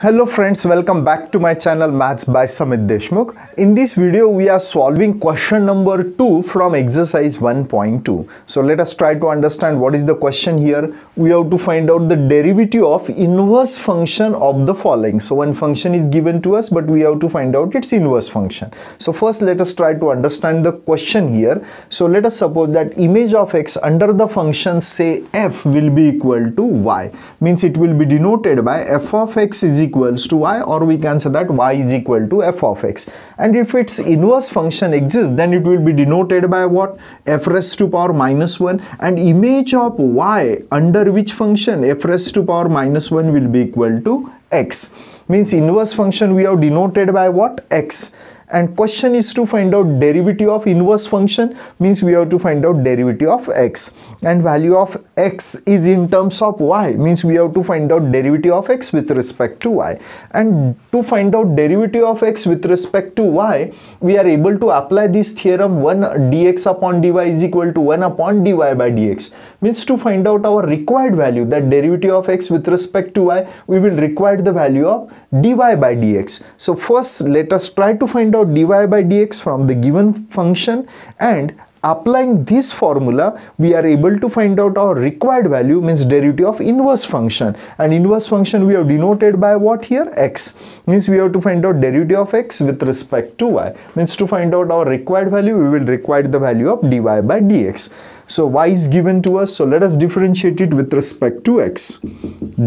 Hello friends, welcome back to my channel Maths by Samit Deshmukh. In this video, we are solving question number 2 from exercise 1.2. So let us try to understand what is the question here. We have to find out the derivative of inverse function of the following. So one function is given to us, but we have to find out its inverse function. So first let us try to understand the question here. So let us suppose that image of x under the function say f will be equal to y. Means it will be denoted by f of x is equals to y, or we can say that y is equal to f of x. And if its inverse function exists, then it will be denoted by what? F raised to power minus 1, and image of y under which function f raised to power minus 1 will be equal to x. Means inverse function we have denoted by what? X. And question is to find out derivative of inverse function, means we have to find out derivative of x, and value of x is in terms of y, means we have to find out derivative of x with respect to y. And to find out derivative of x with respect to y, we are able to apply this theorem 1 dx upon dy is equal to 1 upon dy by dx. Means to find out our required value, that derivative of x with respect to y, we will require the value of dy by dx. So first let us try to find out dy by dx from the given function, and applying this formula we are able to find out our required value, means derivative of inverse function. And inverse function we have denoted by what here? X. Means we have to find out derivative of x with respect to y. Means to find out our required value, we will require the value of dy by dx. So y is given to us, so let us differentiate it with respect to x.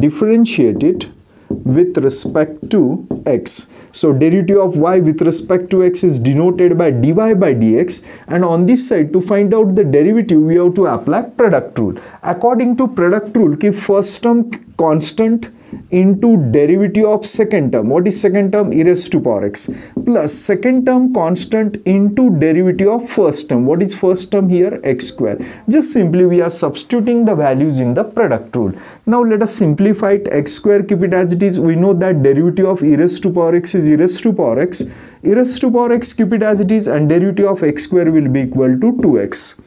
Differentiate it with respect to x. So derivative of y with respect to x is denoted by dy by dx, and on this side to find out the derivative we have to apply product rule. According to product rule, keep first term constant into derivative of second term. What is second term? E raised to power x, plus second term constant into derivative of first term. What is first term here? X square. Just simply we are substituting the values in the product rule. Now let us simplify it. X square, keep it as it is. We know that derivative of e raised to power x is e raised to power x. E raised to power x, keep it as it is, and derivative of x square will be equal to 2x.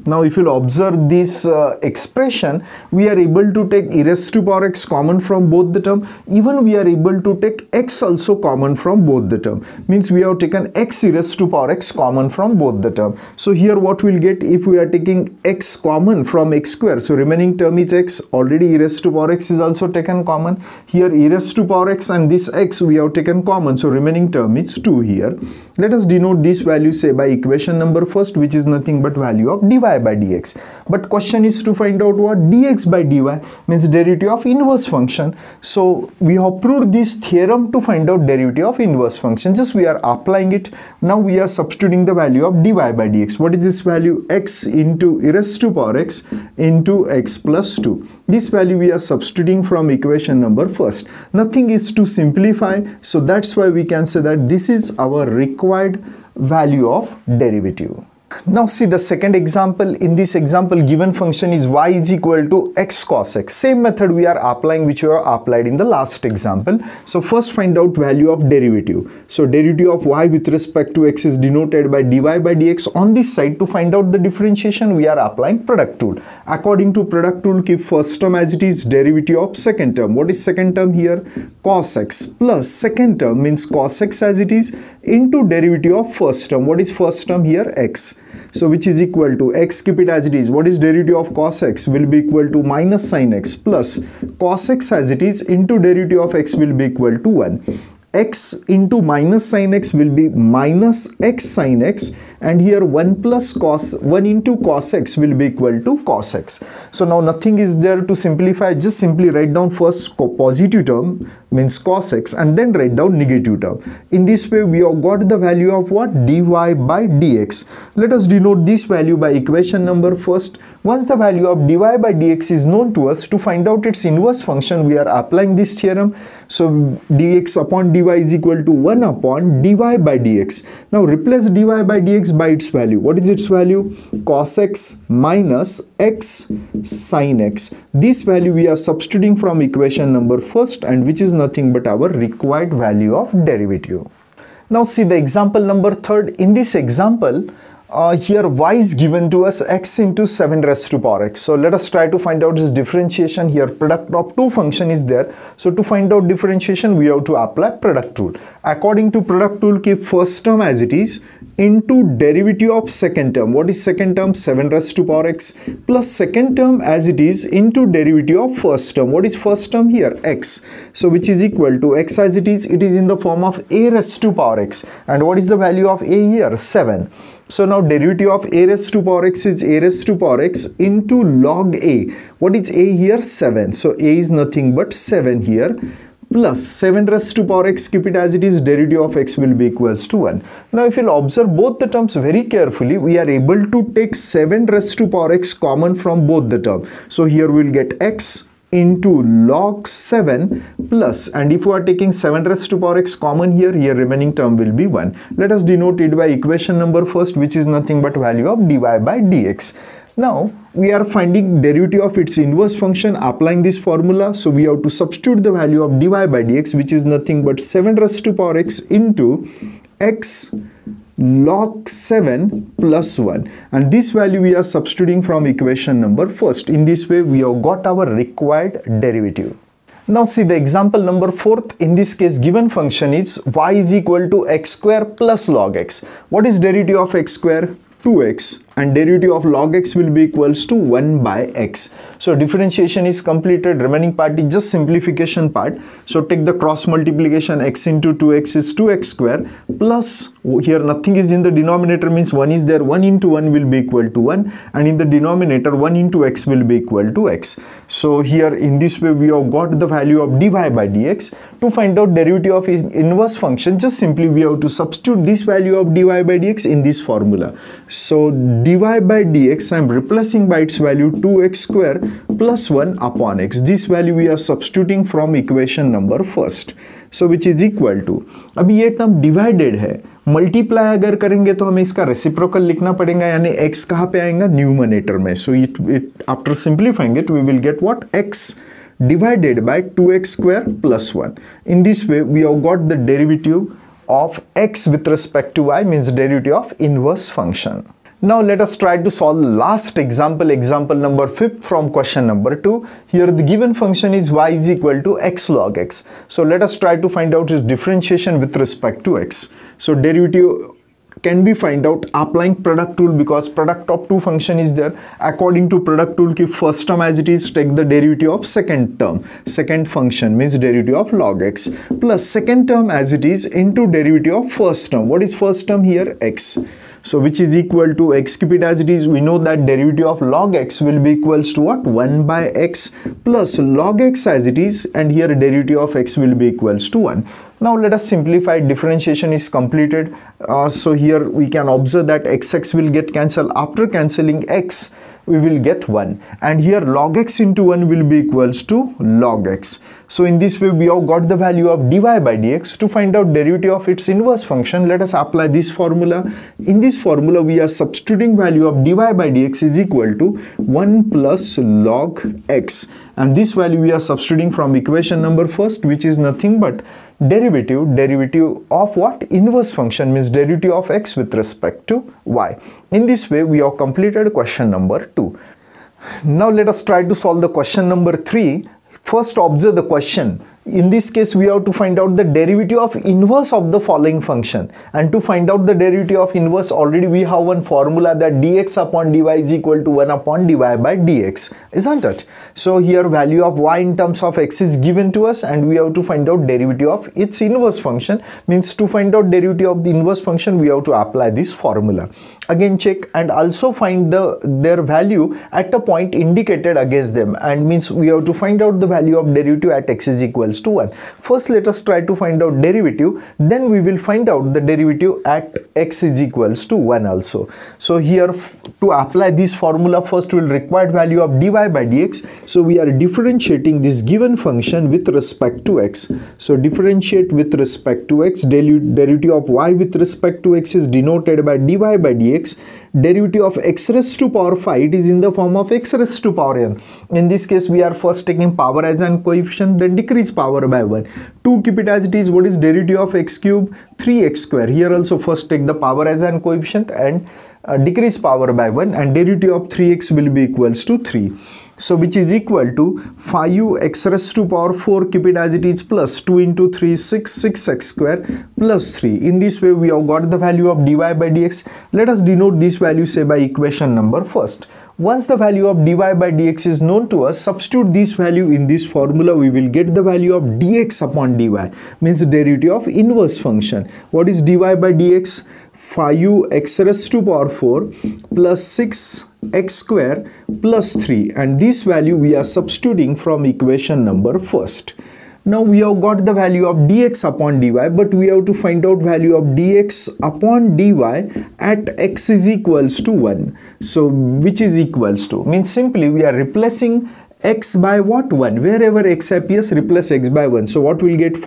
Now if you observe this expression, we are able to take e raised to power x common from both the term. Even we are able to take x also common from both the term. Means we have taken x e raised to power x common from both the term. So here what we'll get, if we are taking x common from x square, so remaining term is x. Already e raised to power x is also taken common. Here e raised to power x and this x we have taken common, so remaining term is 2 here. Let us denote this value say by equation number first, which is nothing but value of dy by dx. But question is to find out what? Dx by dy, means derivative of inverse function. So we have proved this theorem to find out derivative of inverse function. Just we are applying it. Now we are substituting the value of dy by dx. What is this value? X into e raised to power x into x plus 2. This value we are substituting from equation number first. Nothing is to simplify, so that's why we can say that this is our required value of derivative. Now see the second example. In this example, given function is y is equal to x cos x. Same method we are applying which we have applied in the last example. So first find out value of derivative. So derivative of y with respect to x is denoted by dy by dx. On this side, to find out the differentiation, we are applying product rule. According to product rule, keep first term as it is, derivative of second term. What is second term here? Cos x, plus second term means cos x as it is, into derivative of first term. What is first term here? X. So which is equal to x, keep it as it is. What is derivative of cos x? Will be equal to minus sin x, plus cos x as it is into derivative of x will be equal to 1. X into minus sin x will be minus x sin x, and here 1 plus cos 1 into cos x will be equal to cos x. So now nothing is there to simplify. Just simply write down first positive term, means cos x, and then write down negative term. In this way we have got the value of what? Dy by dx. Let us denote this value by equation number first. Once the value of dy by dx is known to us, to find out its inverse function we are applying this theorem. So dx upon dy is equal to 1 upon dy by dx. Now replace dy by dx by its value. What is its value? Cos x minus x sin x. This value we are substituting from equation number first, and which is nothing but our required value of derivative. Now see the example number third. In this example, here y is given to us x into 7 raised to power x. So let us try to find out this differentiation. Here product of two function is there. So to find out differentiation, we have to apply product rule. According to product rule, keep first term as it is into derivative of second term. What is second term? 7 raised to power x plus second term as it is into derivative of first term. What is first term here? X. So which is equal to x as it is in the form of a raised to power x. And what is the value of a here? 7. So now derivative of a raised to power x is a raised to power x into log a. What is a here? 7. So a is nothing but 7 here, plus 7 raised to power x, keep it as it is, derivative of x will be equals to 1. Now if you'll observe both the terms very carefully, we are able to take 7 raised to power x common from both the terms. So here we'll get x into log 7 plus, and if we are taking 7 raised to power x common here remaining term will be 1. Let us denote it by equation number first, which is nothing but value of dy by dx. Now we are finding derivative of its inverse function applying this formula. So we have to substitute the value of dy by dx, which is nothing but 7 raised to power x into x log 7 plus 1, and this value we are substituting from equation number first. In this way we have got our required derivative. Now see the example number 4th. In this case, given function is y is equal to x square plus log x. What is derivative of x square? 2x, and derivative of log x will be equals to 1 by x. So differentiation is completed. Remaining part is just simplification part. So take the cross multiplication, x into 2x is 2x square, plus here nothing is in the denominator, means 1 is there, 1 into 1 will be equal to 1, and in the denominator 1 into x will be equal to x. So here in this way we have got the value of dy by dx. To find out derivative of inverse function, just simply we have to substitute this value of dy by dx in this formula. So dy by dx, I am replacing by its value 2x square plus 1 upon x. This value we are substituting from equation number first. So which is equal to, अभी ये term divided है, multiply अगर करेंगे तो हमें इसका reciprocal लिखना पड़ेगा, यानी x कहाँ पे आएगा? न्यूमरेटर में. So it after simplifying it we will get what? x divided by 2x square plus 1. In this way we have got the derivative of x with respect to y, means derivative of inverse function. Now let us try to solve last example number 5 from question number 2. Here the given function is y is equal to x log x. So let us try to find out its differentiation with respect to x. So derivative can be find out applying product rule, because product of two function is there. According to product rule, keep first term as it is, take the derivative of second term. Second function means derivative of log x, plus second term as it is into derivative of first term. What is first term here? X. So which is equal to x, keep it as it is. We know that derivative of log x will be equals to what? 1 by x plus log x as it is, and here derivative of x will be equals to 1. Now let us simplify. Differentiation is completed. So here we can observe that x will get cancelled. After cancelling x, we will get 1, and here log x into 1 will be equals to log x. So in this way we have got the value of dy by dx. To find out derivative of its inverse function, let us apply this formula. In this formula we are substituting value of dy by dx is equal to 1 plus log x, and this value we are substituting from equation number first, which is nothing but derivative of what? Inverse function, means derivative of x with respect to y. In this way we have completed question number 2. Now let us try to solve the question number 3. First observe the question. In this case we have to find out the derivative of inverse of the following function, and to find out the derivative of inverse, already we have one formula that dx upon dy is equal to 1 upon dy by dx, isn't it? So here value of y in terms of x is given to us, and we have to find out derivative of its inverse function, means to find out derivative of the inverse function we have to apply this formula. Again check and also find their value at a point indicated against them, and means we have to find out the value of derivative at x is equal to 1. First let us try to find out derivative, then we will find out the derivative at x is equals to 1 also. So here to apply this formula, first we will require value of dy by dx. So we are differentiating this given function with respect to x. So differentiate with respect to x, derivative of y with respect to x is denoted by dy by dx. Derivative of x raised to power 5, it is in the form of x raised to power n. In this case we are first taking power as an coefficient, then decrease power by 1. 2, keep it as it is. What is derivative of x cube? 3x square. Here also first take the power as an coefficient and decrease power by 1, and derivative of 3x will be equals to 3. So which is equal to 5x raised to power 4, keep it as it is, plus 2 into 3, 6x square plus 3. In this way we have got the value of dy by dx. Let us denote this value, say, by equation number first. Once the value of dy by dx is known to us, substitute this value in this formula, we will get the value of dx upon dy, means derivative of inverse function. What is dy by dx? 5x raised to power 4 plus 6x square plus 3, and this value we are substituting from equation number first. Now we have got the value of dx upon dy, but we have to find out value of dx upon dy at x is equals to 1. So which is equals to, means simply we are replacing x by what? 1. Wherever x appears, replace x by 1. So what will get?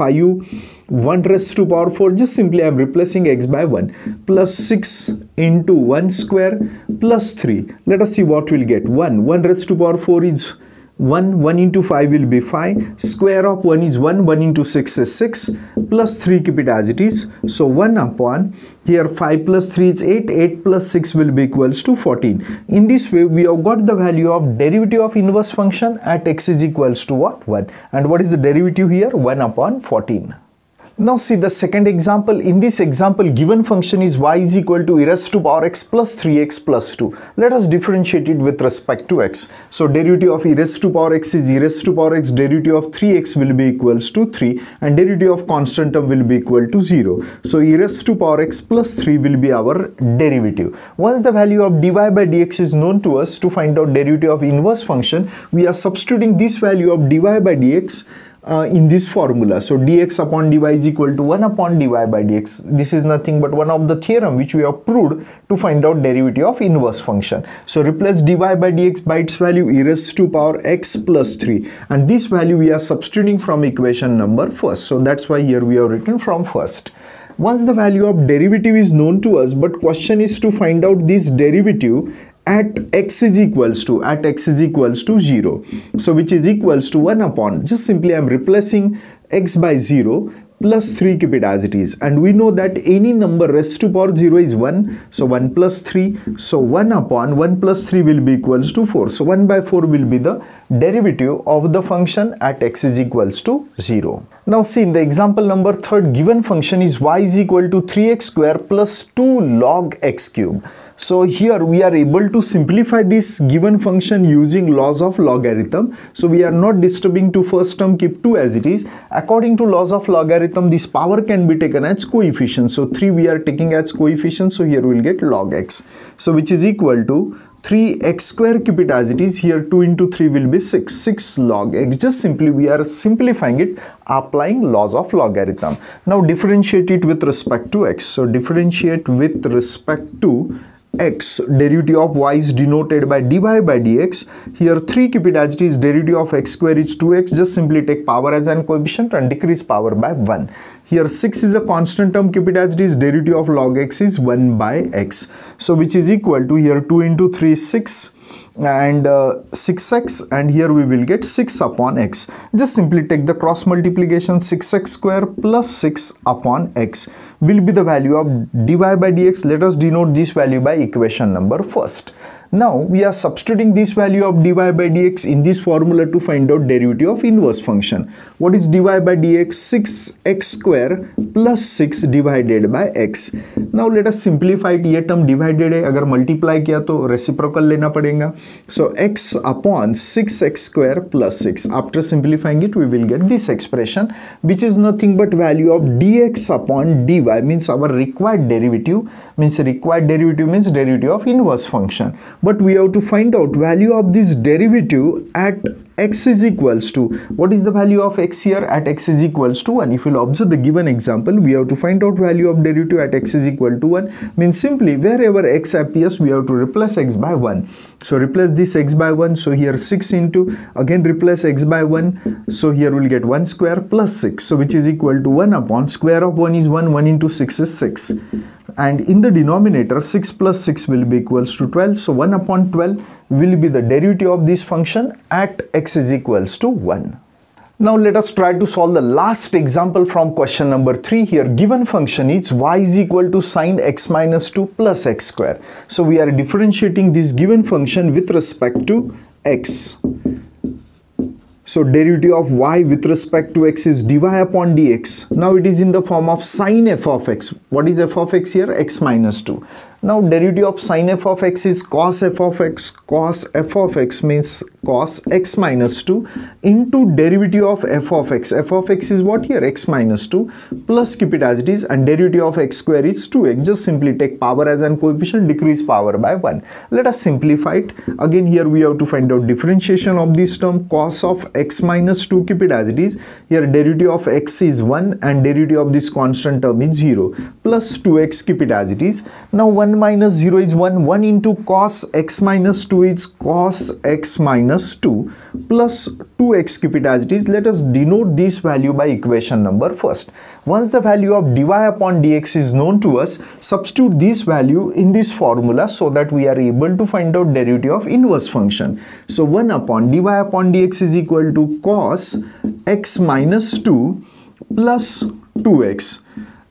1 raised to power 4, just simply I am replacing x by 1, plus 6 into 1 square plus 3. Let us see what we'll get. 1 raised to power 4 is 1 into 5 will be 5, square of 1 is 1 into 6 is 6, plus 3, keep it as it is. So 1 upon, here 5 plus 3 is 8 plus 6 will be equals to 14. In this way we have got the value of derivative of inverse function at x is equals to what? 1. And what is the derivative here? 1 upon 14. Now see the second example. In this example, given function is y is equal to e raised to power x plus 3x plus 2. Let us differentiate it with respect to x. So derivative of e raised to power x is e raised to power x, derivative of 3x will be equals to 3, and derivative of constant term will be equal to 0. So e raised to power x plus 3 will be our derivative. Once the value of dy by dx is known to us, to find out derivative of inverse function, we are substituting this value of dy by dx in this formula. So dx upon dy is equal to 1 upon dy by dx. This is nothing but one of the theorem which we have proved to find out derivative of inverse function. So replace dy by dx by its value e raised to power x plus 3, and this value we are substituting from equation number first. So that's why here we have written from first. Once the value of derivative is known to us, but question is to find out this derivative at x is equals to 0. So which is equals to 1 upon, just simply I am replacing x by 0 plus 3, keep it as it is, and we know that any number raised to power 0 is 1, so 1 plus 3, so 1 upon 1 plus 3 will be equals to 4. So 1 by 4 will be the derivative of the function at x is equals to 0. Now see, in the example number 3, given function is y is equal to 3x square plus 2 log x cube. So here we are able to simplify this given function using laws of logarithm. So we are not disturbing to first term, keep 2 as it is. According to laws of logarithm, this power can be taken as coefficient. So 3 we are taking as coefficient, so here we will get log x. So which is equal to 3x square, keep it as it is. Here 2 into 3 will be 6 log x. Just simply we are simplifying it, applying laws of logarithm. Now differentiate it with respect to x. So differentiate with respect to x, derivative of y is denoted by dy by dx. Here 3, keep it as it is, derivative of x square is 2x, just simply take power as an coefficient and decrease power by 1. Here 6 is a constant term, keep it as it is, derivative of log x is 1 by x. So which is equal to, here 2 into 3 is 6 and 6x, and here we will get 6 upon x. Just simply take the cross multiplication, 6x square plus 6 upon x will be the value of dy by dx. Let us denote this value by equation number first. Now we are substituting this value of dy by dx in this formula to find out derivative of inverse function. What is dy by dx? 6x square plus 6 divided by x. Now let us simplify it. ये term divided है, अगर multiply किया तो reciprocal लेना पड़ेगा. So x upon 6x square plus 6. After simplifying it, we will get this expression, which is nothing but value of dx upon dy, means our required derivative. Means required derivative means derivative of inverse function. But we have to find out value of this derivative at x is equals to, what is the value of x here? At x is equals to 1. If you will observe the given example, we have to find out value of derivative at x is equal to 1. Means simply wherever x appears, we have to replace x by 1. So replace this x by 1. So here 6 into, again replace x by 1. So here we will get 1 square plus 6. So which is equal to 1 upon, square of 1 is 1, 1 into 6 is 6. And in the denominator, 6 plus 6 will be equals to 12. So 1 upon 12 will be the derivative of this function at x is equals to 1. Now let us try to solve the last example from question number 3 here. Given function is y is equal to sine x minus 2 plus x square. So we are differentiating this given function with respect to x. So derivative of y with respect to x is dy upon dx. Now it is in the form of sine f of x. What is f of x here? X minus 2. Now derivative of sine f of x is cos f of x. Cos f of x means cos x minus 2 into derivative of f of x. F of x is what here? X minus 2 plus keep it as it is, and derivative of x square is 2x. Just simply take power as an coefficient, decrease power by 1. Let us simplify it. Again here we have to find out differentiation of this term. Cos of x minus 2, keep it as it is. Here derivative of x is 1 and derivative of this constant term is 0 plus 2x, keep it as it is. Now 1 minus 0 is 1. 1 into cos x minus 2 is cos x minus 2 plus 2x, keep it as it is. Let us denote this value by equation number first. Once the value of dy upon dx is known to us, substitute this value in this formula so that we are able to find out derivative of inverse function. So 1 upon dy upon dx is equal to cos x minus 2 plus 2x.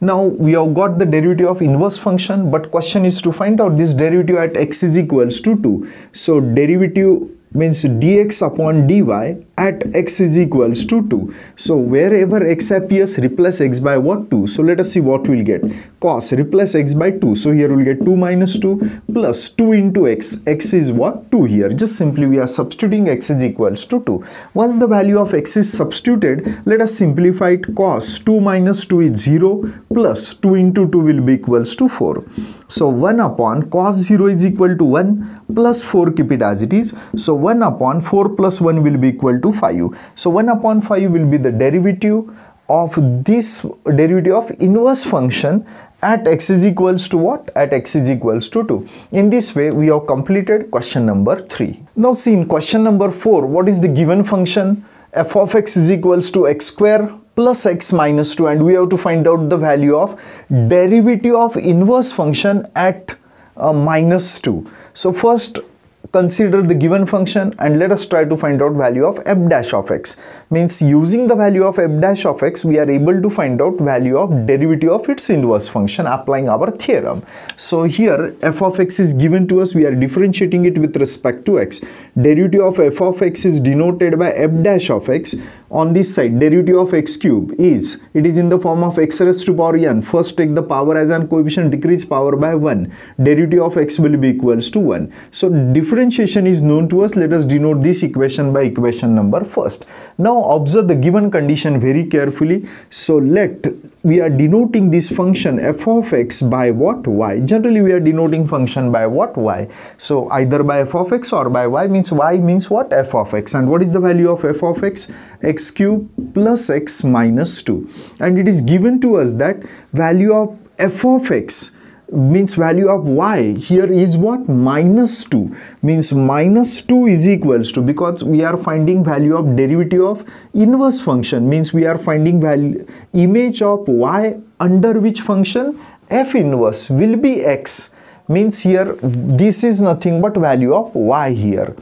Now we have got the derivative of inverse function, but question is to find out this derivative at x is equals to 2. So derivative means dx upon dy at x is equals to 2. So wherever x appears, replace x by what? 2. So let us see what we'll get. Cos, replace x by 2. So here we'll get 2 minus 2 plus 2 into x. X is what? 2 here. Just simply we are substituting x is equals to 2. Once the value of x is substituted, let us simplify it. Cos 2 minus 2 is 0 plus 2 into 2 will be equals to 4. So 1 upon cos 0 is equal to 1 plus 4, keep it as it is. So 1 upon 4 plus 1 will be equal to 5. So 1 upon 5 will be the derivative of this derivative of inverse function at x is equals to what? At x is equals to 2. In this way we have completed question number 3. Now see in question number 4, what is the given function? F of x is equals to x square plus x minus 2, and we have to find out the value of derivative of inverse function at minus 2. So first consider the given function and let us try to find out value of f dash of x. Means using the value of f dash of x, we are able to find out value of derivative of its inverse function applying our theorem. So here f of x is given to us, we are differentiating it with respect to x. Derivative of f of x is denoted by f dash of x. On this side, derivative of x cube is, it is in the form of x raised to power n. First take the power as an coefficient, decrease power by 1. Derivative of x will be equals to 1. So differentiation is known to us. Let us denote this equation by equation number first. Now observe the given condition very carefully. So we are denoting this function f of x by what? Y. Generally we are denoting function by what? Y. So either by f of x or by y, means y means what? F of x. And what is the value of f of x? X cube plus x minus 2, and it is given to us that value of f of x means value of y here is what? Minus 2, means minus 2 is equals to, because we are finding value of derivative of inverse function, means we are finding value image of y under which function? F inverse will be x, means here this is nothing but value of y here.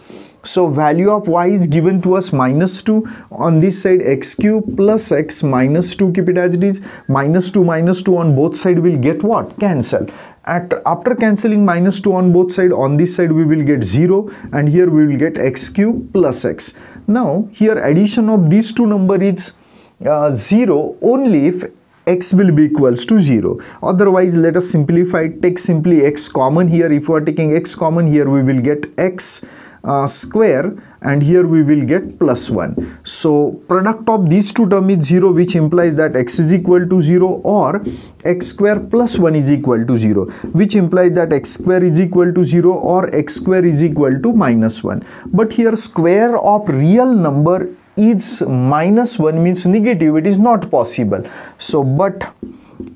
So value of y is given to us minus 2. On this side x cube plus x minus 2, keep it as it is. Minus 2 on both side will get what? Cancel. After cancelling minus 2 on both side, on this side we will get 0, and here we will get x cube plus x. Now here addition of these two number is 0 only if x will be equals to 0. Otherwise let us simplify. Take simply x common here. If we are taking x common here, we will get x square, and here we will get plus 1. So product of these two terms is 0, which implies that x is equal to 0, or x square plus 1 is equal to 0, which implies that x square is equal to 0 or x square is equal to minus 1. But here square of real number is minus 1, means negative. It is not possible. So but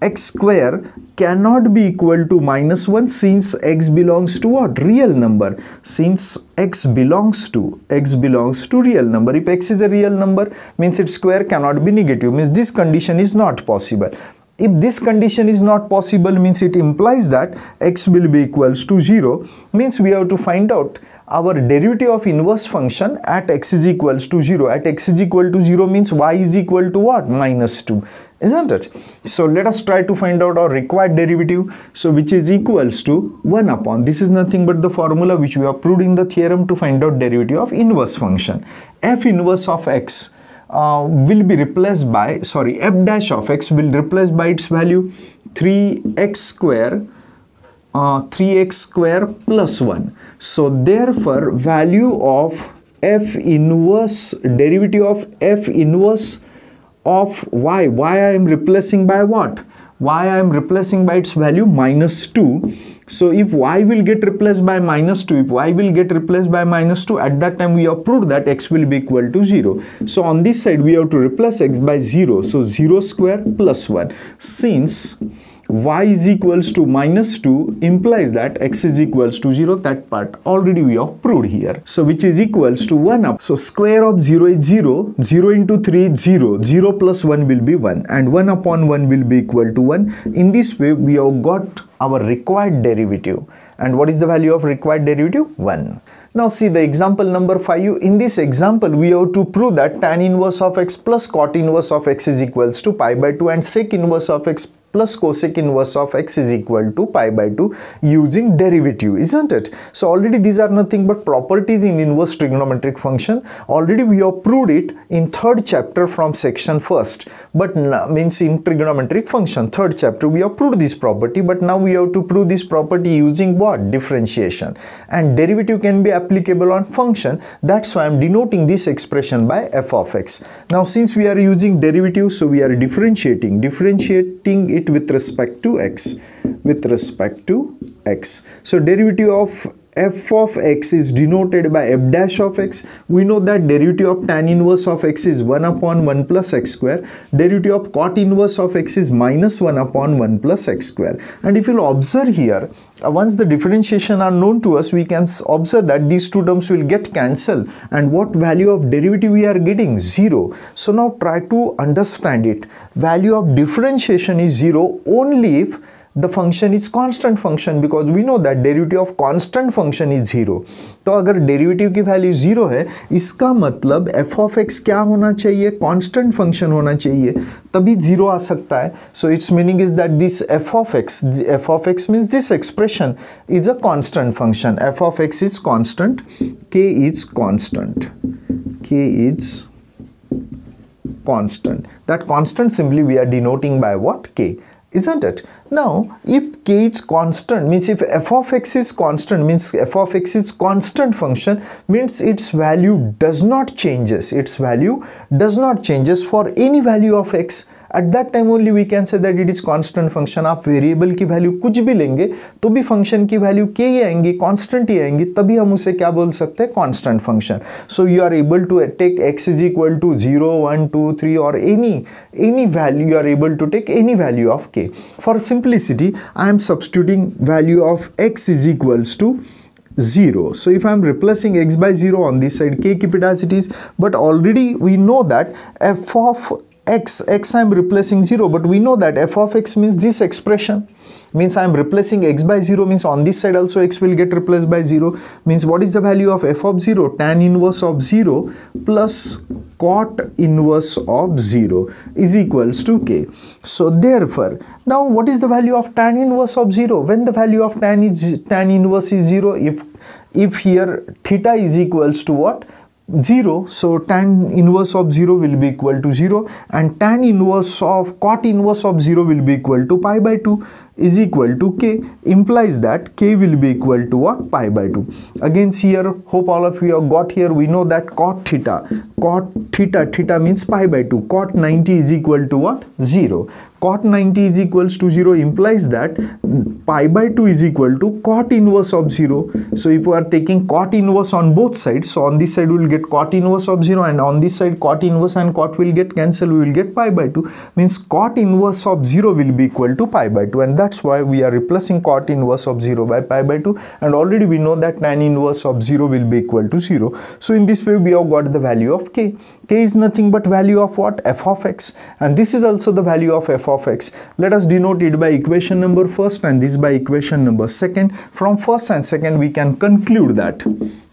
x square cannot be equal to minus 1 since x belongs to what? Real number. Since x belongs to real number. If x is a real number, means its square cannot be negative, means this condition is not possible. If this condition is not possible, means it implies that x will be equals to 0, means we have to find out our derivative of inverse function at x is equals to 0. At x is equal to 0 means y is equal to what? -2, isn't it? So let us try to find out our required derivative. So which is equals to 1 upon, this is nothing but the formula which we have proved in the theorem to find out derivative of inverse function. F inverse of x will be replaced by, f dash of x will replace by its value 3x square plus 1. So therefore value of f inverse, derivative of f inverse of y I am replacing by what? Y I am replacing by its value -2. So if y will get replaced by -2, if y will get replaced by -2, at that time we have proved that x will be equal to 0. So on this side we have to replace x by 0. So 0 square plus 1. Since y is equals to -2 implies that x is equals to 0, that part already we have proved here. So which is equals to 1 up. So square of 0 is 0, 0 into 3 is 0, 0 plus 1 will be 1, and 1 upon 1 will be equal to 1. In this way we have got our required derivative. And what is the value of required derivative? 1. Now see the example number 5. In this example we have to prove that tan inverse of x plus cot inverse of x is equals to pi by 2 and sec inverse of x plus cosec inverse of x is equal to pi by 2 using derivative, isn't it? So already these are nothing but properties in inverse trigonometric function. Already we have proved it in 3rd chapter from section 1st, but means in trigonometric function 3rd chapter we have proved this property, but now we have to prove this property using what? Differentiation. And derivative can be applicable on function. That's why I am denoting this expression by f of x. Now since we are using derivative, so we are differentiating it with respect to x, So derivative of f of x is denoted by f dash of x. We know that derivative of tan inverse of x is 1 upon 1 plus x square. Derivative of cot inverse of x is -1 upon 1 plus x square. And if you'll observe here, once the differentiation are known to us, we can observe that these two terms will get cancelled. And what value of derivative we are getting? 0. So now try to understand it. Value of differentiation is 0 only if the function is constant function, because we know that derivative of constant function is 0. तो अगर derivative की value 0 है, इसका मतलब f of x क्या होना चाहिए? Constant function होना चाहिए, तभी 0 आ सकता है. So its meaning is that this f of x means this expression is a constant function. F of x is constant, k is constant. That constant simply we are denoting by what? K. Isn't it? Now, if k is constant, means if f of x is constant, means f of x is constant function, means its value does not changes. Its value does not changes for any value of x. At that time only we can say that it is constant function. आप variable की value कुछ भी लेंगे तो भी function की value के ही आएंगी, कांस्टेंट ही आएंगी, तभी हम उसे क्या बोल सकते हैं? Constant function. So you are able to take x is equal to 0, 1, 2, 3 or any value. You are able to take any value of k. For simplicity, I am substituting value of x is equals to 0. So if I am replacing x by 0 on this side, k keep it as it is. But already we know that f of x I am replacing 0, but we know that f of x means this expression. Means I am replacing x by 0, means on this side also x will get replaced by 0. Means what is the value of f of 0? Tan inverse of 0 plus cot inverse of 0 is equals to k. So therefore, now what is the value of tan inverse of 0? When the value of tan inverse is 0, if here theta is equals to what? 0, so tan inverse of 0 will be equal to 0, and tan inverse of cot inverse of 0 will be equal to pi by 2 is equal to k, implies that k will be equal to what? Pi by 2. Again here, hope all of you have got here, we know that cot theta means pi by 2, cot 90 is equal to what? 0. Cot 90 is equals to 0 implies that pi by 2 is equal to cot inverse of 0. So if we are taking cot inverse on both sides, so on this side we will get cot inverse of 0, and on this side cot inverse and cot will get cancelled, we will get pi by 2. Means cot inverse of 0 will be equal to pi by 2, and that's why we are replacing cot inverse of 0 by pi by 2, and already we know that tan inverse of 0 will be equal to 0. So in this way we have got the value of k. K is nothing but value of what? F of x, and this is also the value of f of x. Let us denote it by equation number first and this by equation number second. From first and second we can conclude that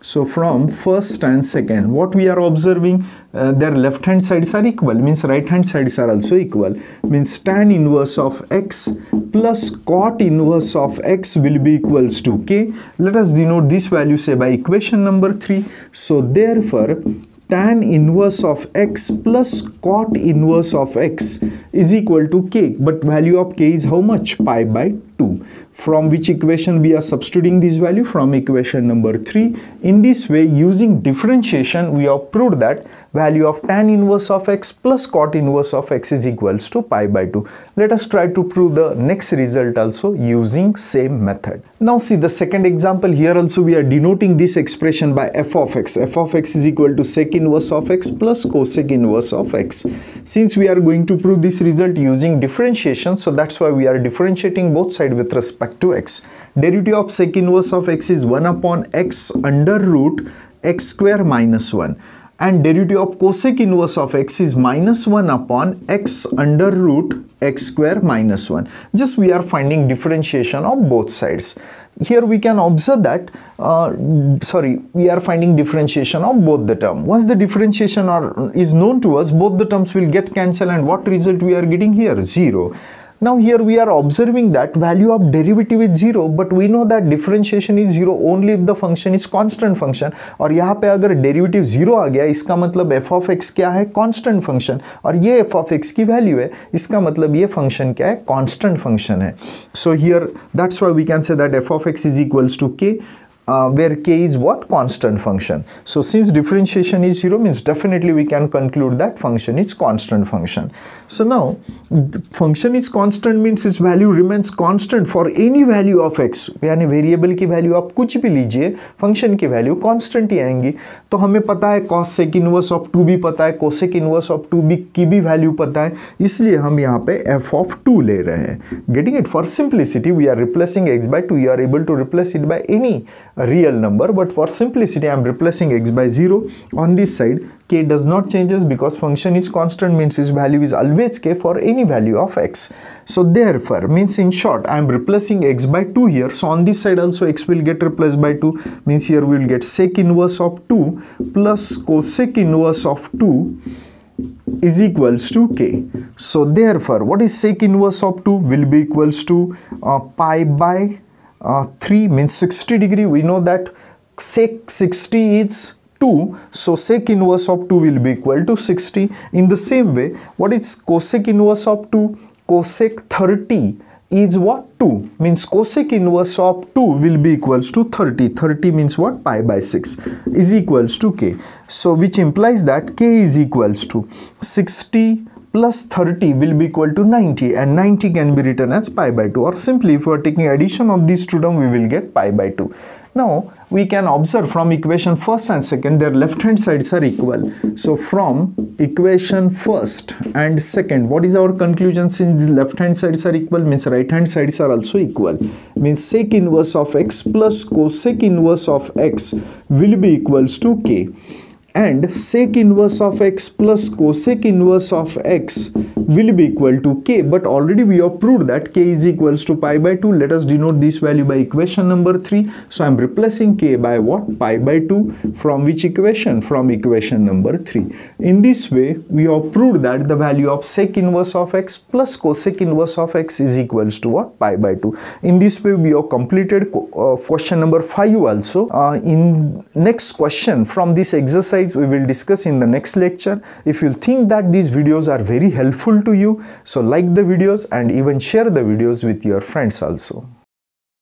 So from first and second, what we are observing, their left hand sides are equal, means right hand sides are also equal, means tan inverse of x plus cot inverse of x will be equals to k. Let us denote this value say by equation number 3. So therefore tan inverse of x plus cot inverse of x is equal to k, but value of k is how much? Pi by 2. From which equation we are substituting this value? From equation number 3. In this way, using differentiation, we have proved that value of tan inverse of x plus cot inverse of x is equals to pi by 2. Let us try to prove the next result also using same method. Now see the second example. Here also we are denoting this expression by f of x. F of x is equal to sec inverse of x plus cosec inverse of x. Since we are going to prove this result using differentiation, so that's why we are differentiating both sides with respect to x. Derivative of sec inverse of x is 1 upon x under root x square minus 1, and derivative of cosec inverse of x is minus 1 upon x under root x square minus 1. Just we are finding differentiation of both sides. Here we can observe that we are finding differentiation of both the term. Once the differentiation is known to us, both the terms will get cancelled, and what result we are getting here? 0. Now here we are observing that value of derivative is 0, but we know that differentiation is 0 only if the function is constant function. और यहाँ पे अगर derivative 0 आ गया, इसका मतलब f of x क्या है? Constant function. और ये f of x की value है, इसका मतलब ये function क्या है? Constant function है. So here that's why we can say that f of x is equals to k. Where k is what? Constant function. So since differentiation is 0, means definitely we can conclude that function is constant function. So now function is constant means its value remains constant for any value of x. यानी variable की value आप कुछ भी लीजिए, function की value constant ही आएंगी. तो हमें पता है cos sec inverse of 2 भी पता है, cosec inverse of 2 भी की भी वैल्यू पता है, इसलिए हम यहाँ पे f of 2 ले रहे हैं. Getting it? For simplicity we are replacing x by 2. You are able to replace it by any real number, but for simplicity I am replacing x by 0. On this side k does not changes because function is constant, means its value is always k for any value of x. So therefore means in short I am replacing x by 2 here. So on this side also x will get replaced by 2, means here we will get sec inverse of 2 plus cosec inverse of 2 is equals to k. So therefore what is sec inverse of 2? Will be equals to pi by 3, means 60 degree. We know that sec 60 is 2, so sec inverse of 2 will be equal to 60. In the same way, what is cosec inverse of 2? Cosec 30 is what? 2, means cosec inverse of 2 will be equals to 30. 30 means what? Pi by 6 is equals to k. So which implies that k is equals to 60 plus 30 will be equal to 90, and 90 can be written as pi by 2, or simply if we are taking addition of these two terms we will get pi by 2. Now we can observe from equation first and second their left hand sides are equal. So from equation first and second, what is our conclusion? Since the left hand sides are equal, means right hand sides are also equal, means sec inverse of x plus cosec inverse of x will be equals to k. And sec inverse of x plus cosec inverse of x will be equal to k, but already we have proved that k is equals to pi by 2. Let us denote this value by equation number 3. So I am replacing k by what? Pi by 2. From which equation? From equation number 3. In this way we have proved that the value of sec inverse of x plus cosec inverse of x is equals to what? Pi by 2. In this way we have completed question number 5 also. In next question from this exercise we will discuss in the next lecture. If you think that these videos are very helpful to you, so like the videos and even share the videos with your friends also.